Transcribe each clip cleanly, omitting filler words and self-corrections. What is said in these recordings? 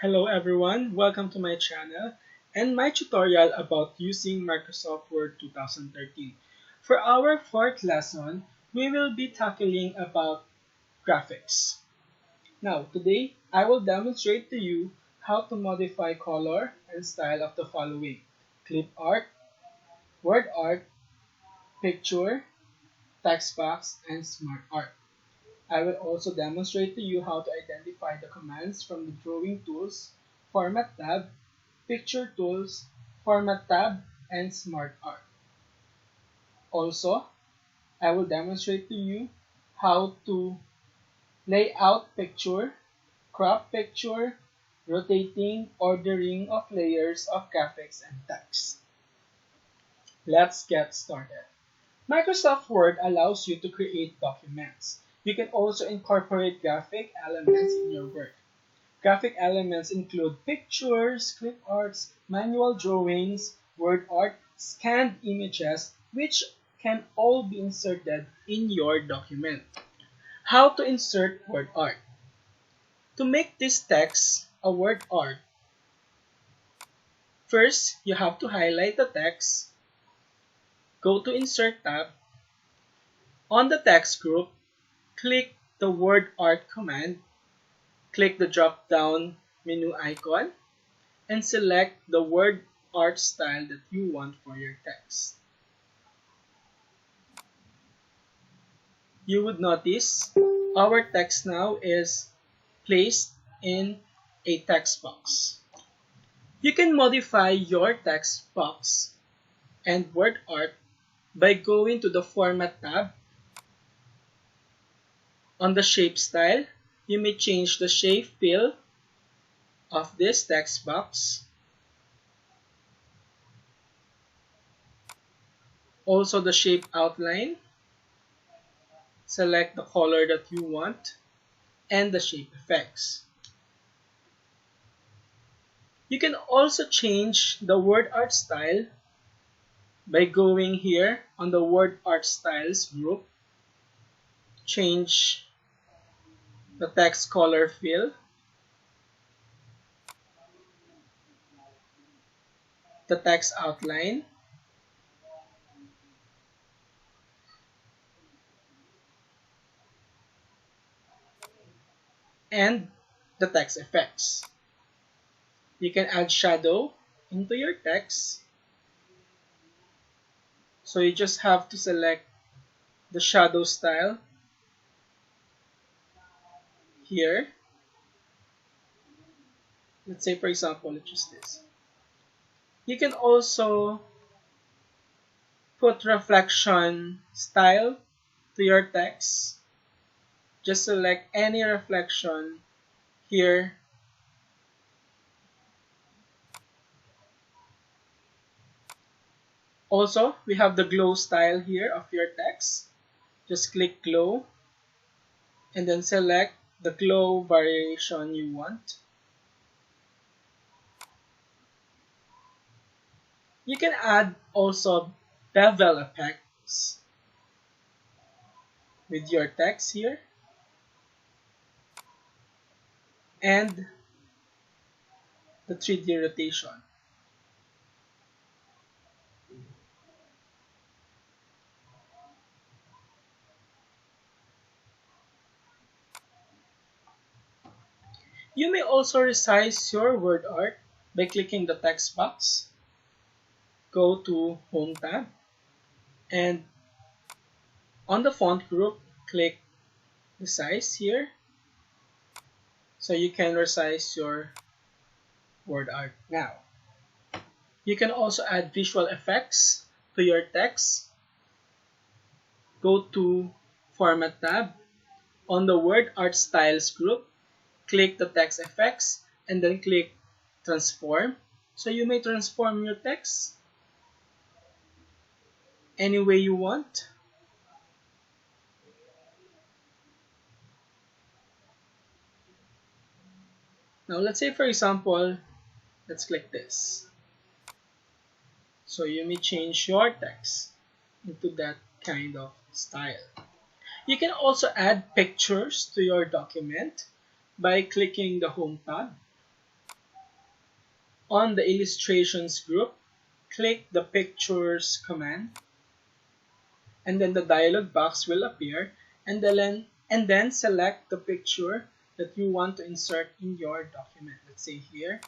Hello everyone, welcome to my channel and my tutorial about using Microsoft Word 2013. For our fourth lesson, we will be tackling about graphics. Now, today, I will demonstrate to you how to modify color and style of the following: clip art, word art, picture, text box, and smart art. I will also demonstrate to you how to identify the commands from the drawing tools, format tab, picture tools, format tab, and smart art. Also, I will demonstrate to you how to lay out picture, crop picture, rotating, ordering of layers of graphics and text. Let's get started. Microsoft Word allows you to create documents. You can also incorporate graphic elements in your work. Graphic elements include pictures, clip arts, manual drawings, word art, scanned images, which can all be inserted in your document. How to insert word art? To make this text a word art, first you have to highlight the text, go to Insert tab. On the text group, click the word art command, click the drop-down menu icon, and select the word art style that you want for your text. You would notice our text now is placed in a text box. You can modify your text box and word art by going to the Format tab. On the Shape style, you may change the shape fill of this text box. Also the shape outline. Select the color that you want and the shape effects. You can also change the word art style by going here on the word art styles group. Change the text color fill, the text outline, and the text effects. You can add shadow into your text. So you just have to select the shadow style here. Let's say, for example, let's use this. You can also put reflection style to your text. Just select any reflection here. Also, we have the glow style here of your text. Just click glow and then select the glow variation you want. You can add also bevel effects with your text here and the 3D rotation. You may also resize your word art by clicking the text box. Go to Home tab and on the font group, click the size here so you can resize your word art now. You can also add visual effects to your text. Go to Format tab. On the word art styles group, click the text effects and then click transform. So you may transform your text any way you want. Now let's say, for example, let's click this. So you may change your text into that kind of style. You can also add pictures to your document by clicking the Home tab. On the illustrations group, click the pictures command, and then the dialog box will appear, and then select the picture that you want to insert in your document. Let's say here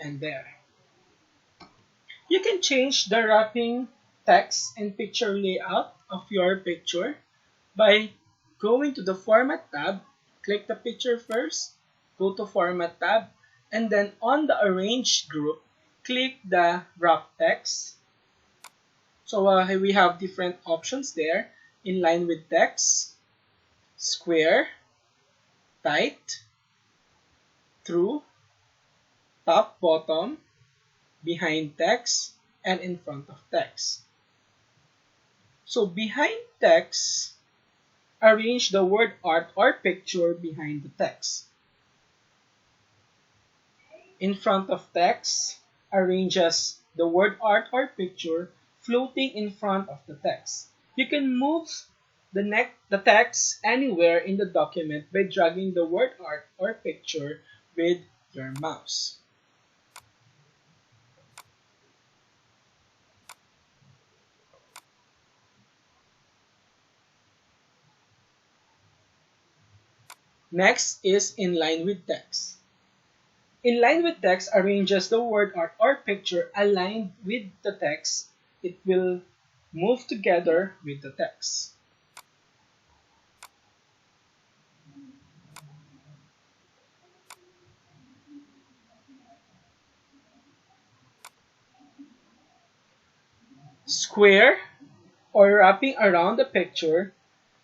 and there. You can change the wrapping, text, and picture layout of your picture by going to the Format tab, click the picture first, go to Format tab, and then on the Arrange group, click the Wrap Text. So we have different options there: inline with text, square, tight, through, top, bottom, behind text, and in front of text. So behind text, arrange the word art or picture behind the text. In front of text, arranges the word art or picture floating in front of the text. You can move the text anywhere in the document by dragging the word art or picture with your mouse. Next is inline with text. Inline with text arranges the word art or picture aligned with the text. It will move together with the text. Square or wrapping around the picture,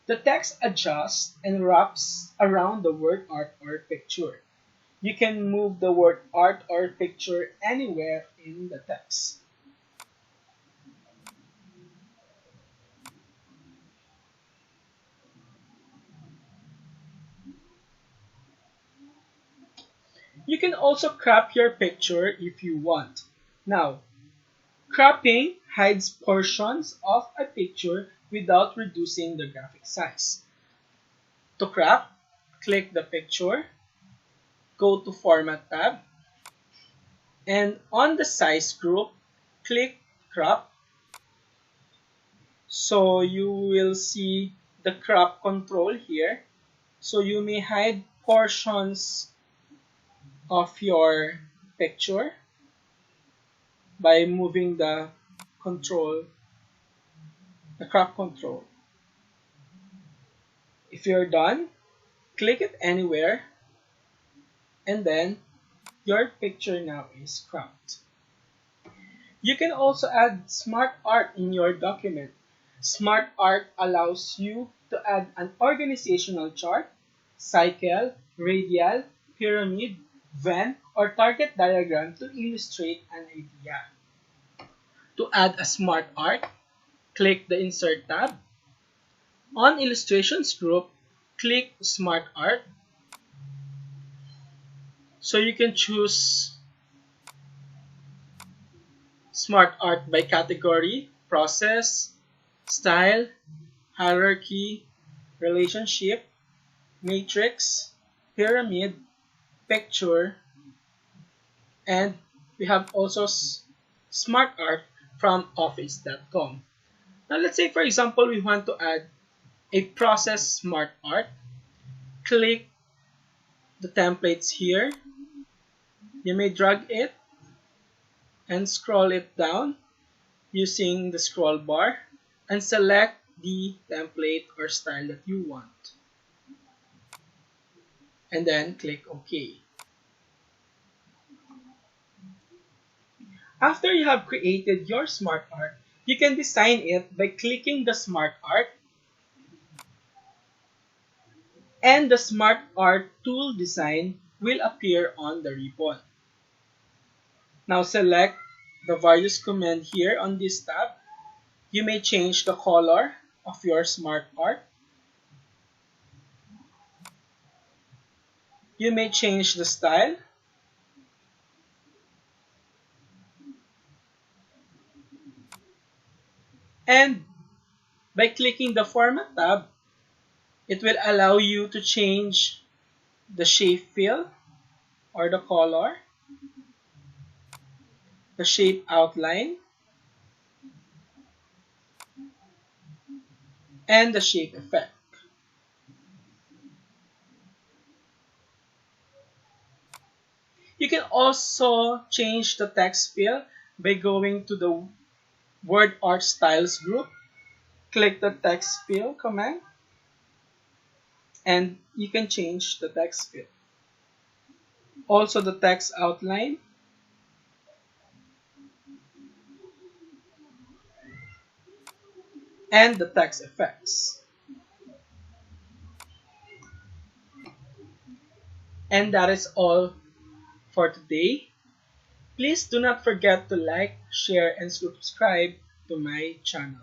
the text adjusts and wraps around the word art or picture. You can move the word art or picture anywhere in the text. You can also crop your picture if you want. Now, cropping hides portions of a picture without reducing the graphic size. To crop, click the picture, go to Format tab, and on the Size group, click Crop. So you will see the crop control here. So you may hide portions of your picture by moving the crop control. If you're done, click it anywhere, and then your picture now is cropped. You can also add SmartArt in your document. SmartArt allows you to add an organizational chart, cycle, radial, pyramid, Venn, or target diagram to illustrate an idea. To add a SmartArt, click the Insert tab. On Illustrations group, click SmartArt. So you can choose SmartArt by category, process, style, hierarchy, relationship, matrix, pyramid, picture, and we have also SmartArt from office.com. Now let's say for example we want to add a process SmartArt. Click the templates here. You may drag it and scroll it down using the scroll bar and select the template or style that you want. And then click OK. After you have created your SmartArt, you can design it by clicking the SmartArt, and the SmartArt tool design will appear on the ribbon. Now select the various command here on this tab. You may change the color of your SmartArt. You may change the style. And by clicking the Format tab, it will allow you to change the shape fill or the color. the shape outline, and the shape effect. You can also change the text fill by going to the WordArt styles group. Click the text fill command and you can change the text fill. Also the text outline and the text effects. And that is all for today. Please do not forget to like, share, and subscribe to my channel.